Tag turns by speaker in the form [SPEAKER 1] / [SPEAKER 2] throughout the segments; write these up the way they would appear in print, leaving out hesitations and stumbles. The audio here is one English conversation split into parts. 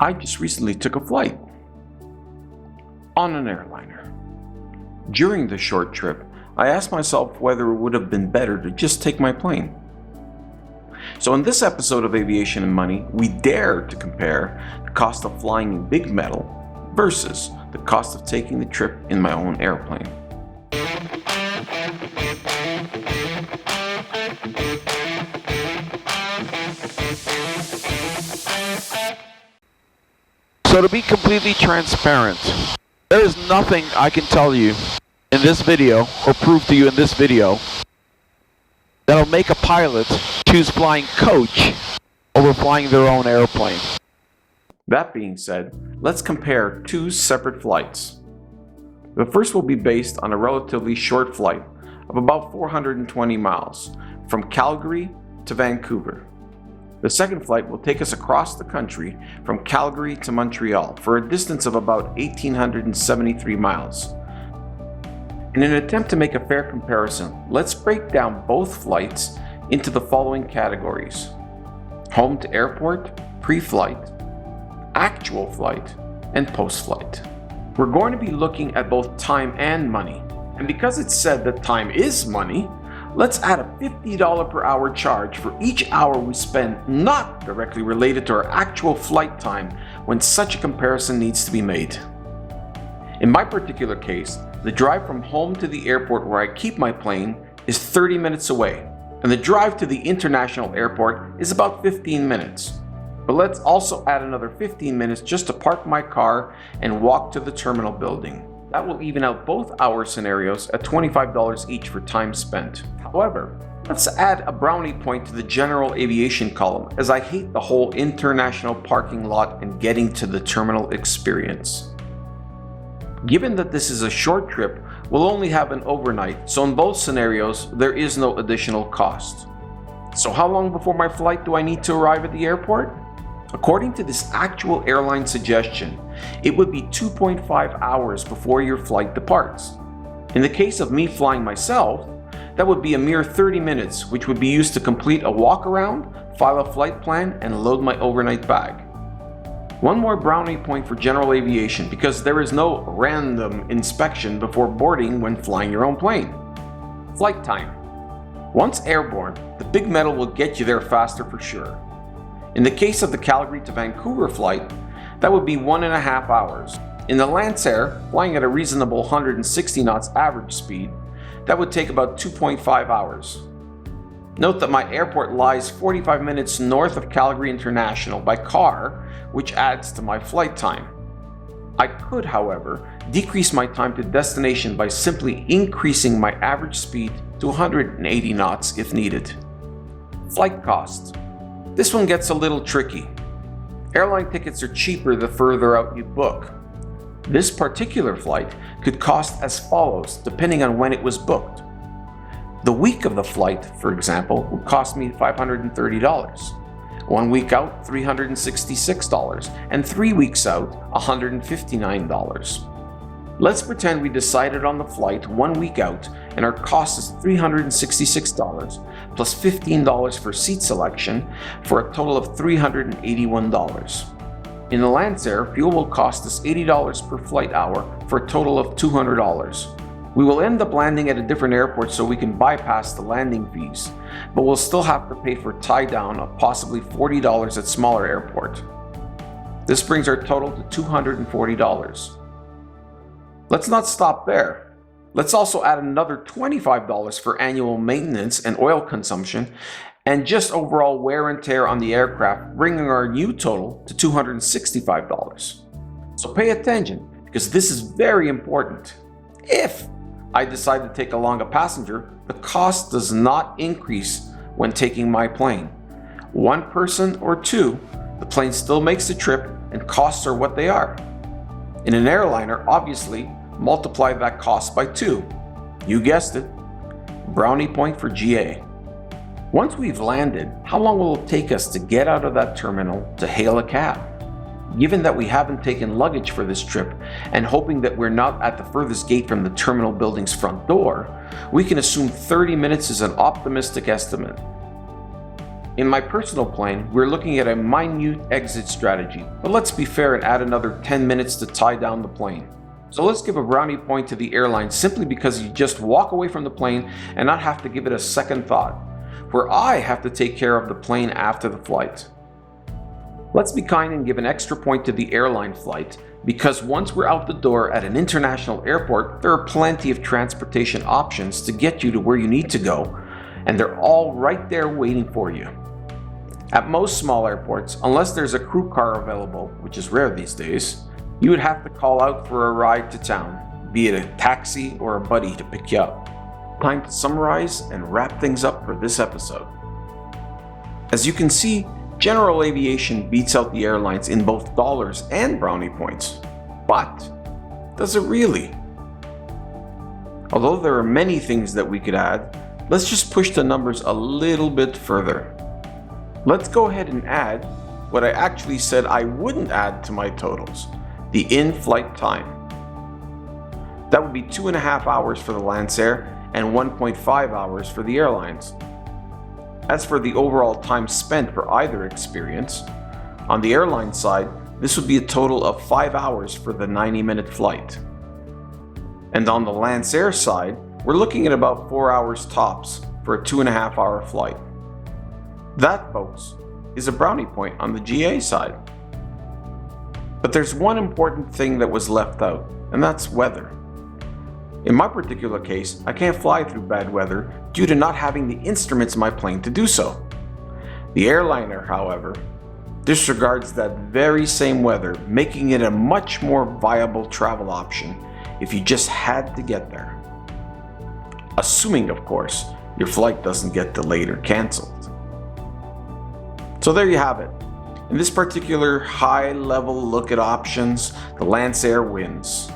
[SPEAKER 1] I just recently took a flight on an airliner. During the short trip, I asked myself whether it would have been better to just take my plane. So in this episode of Aviation and Money, we dare to compare the cost of flying in big metal versus the cost of taking the trip in my own airplane.
[SPEAKER 2] So to be completely transparent, there is nothing I can tell you in this video or prove to you in this video that'll make a pilot choose flying coach over flying their own airplane.
[SPEAKER 1] That being said, let's compare two separate flights. The first will be based on a relatively short flight of about 420 miles from Calgary to Vancouver. The second flight will take us across the country from Calgary to Montreal for a distance of about 1,873 miles. In an attempt to make a fair comparison, let's break down both flights into the following categories: home to airport, pre-flight, actual flight, and post-flight. We're going to be looking at both time and money, and because it's said that time is money, let's add a $50 per hour charge for each hour we spend not directly related to our actual flight time when such a comparison needs to be made. In my particular case, the drive from home to the airport where I keep my plane is 30 minutes away, and the drive to the international airport is about 15 minutes. But let's also add another 15 minutes just to park my car and walk to the terminal building. That will even out both our scenarios at $25 each for time spent. However, let's add a brownie point to the general aviation column, as I hate the whole international parking lot and getting to the terminal experience. Given that this is a short trip, we'll only have an overnight, so in both scenarios, there is no additional cost. So how long before my flight do I need to arrive at the airport? According to this actual airline suggestion, it would be 2.5 hours before your flight departs. In the case of me flying myself, that would be a mere 30 minutes, which would be used to complete a walk around, file a flight plan, and load my overnight bag. One more brownie point for general aviation, because there is no random inspection before boarding when flying your own plane. Flight time. Once airborne, the big metal will get you there faster for sure. In the case of the Calgary to Vancouver flight, that would be 1.5 hours. In the Lancair, flying at a reasonable 160 knots average speed, that would take about 2.5 hours. Note that my airport lies 45 minutes north of Calgary International by car, which adds to my flight time. I could, however, decrease my time to destination by simply increasing my average speed to 180 knots if needed. Flight costs. This one gets a little tricky. Airline tickets are cheaper the further out you book. This particular flight could cost as follows depending on when it was booked. The week of the flight, for example, would cost me $530. 1 week out, $366, and 3 weeks out, $159. Let's pretend we decided on the flight 1 week out and our cost is $366 plus $15 for seat selection for a total of $381. In the Lancair, fuel will cost us $80 per flight hour for a total of $200. We will end up landing at a different airport so we can bypass the landing fees, but we'll still have to pay for tie down of possibly $40 at smaller airport. This brings our total to $240. Let's not stop there. Let's also add another $25 for annual maintenance and oil consumption and just overall wear and tear on the aircraft, bringing our new total to $265. So pay attention, because this is very important. If I decide to take along a passenger, the cost does not increase when taking my plane. One person or two, the plane still makes the trip and costs are what they are. In an airliner, obviously, multiply that cost by 2. You guessed it, brownie point for GA. Once we've landed, how long will it take us to get out of that terminal to hail a cab? Given that we haven't taken luggage for this trip and hoping that we're not at the furthest gate from the terminal building's front door, we can assume 30 minutes is an optimistic estimate. In my personal plane, we're looking at a minute exit strategy, but let's be fair and add another 10 minutes to tie down the plane. So let's give a brownie point to the airline simply because you just walk away from the plane and not have to give it a second thought, where I have to take care of the plane after the flight. Let's be kind and give an extra point to the airline flight, because once we're out the door at an international airport, there are plenty of transportation options to get you to where you need to go, and they're all right there waiting for you. At most small airports, unless there's a crew car available, which is rare these days, you would have to call out for a ride to town, be it a taxi or a buddy to pick you up. Time to summarize and wrap things up for this episode. As you can see, general aviation beats out the airlines in both dollars and brownie points. But does it really? Although there are many things that we could add, let's just push the numbers a little bit further. Let's go ahead and add what I actually said I wouldn't add to my totals, the in-flight time. That would be 2.5 hours for the Lancair and 1.5 hours for the airlines. As for the overall time spent for either experience, on the airline side, this would be a total of 5 hours for the 90-minute flight. And on the Lancair side, we're looking at about 4 hours tops for a 2.5-hour flight. That, folks, is a brownie point on the GA side. But there's one important thing that was left out, and that's weather. In my particular case, I can't fly through bad weather due to not having the instruments in my plane to do so. The airliner, however, disregards that very same weather, making it a much more viable travel option if you just had to get there. Assuming, of course, your flight doesn't get delayed or cancelled. So there you have it. In this particular high-level look at options, the Lancair wins.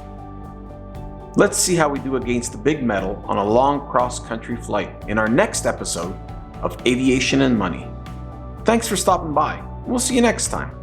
[SPEAKER 1] Let's see how we do against the big metal on a long cross-country flight in our next episode of Aviation and Money. Thanks for stopping by. We'll see you next time.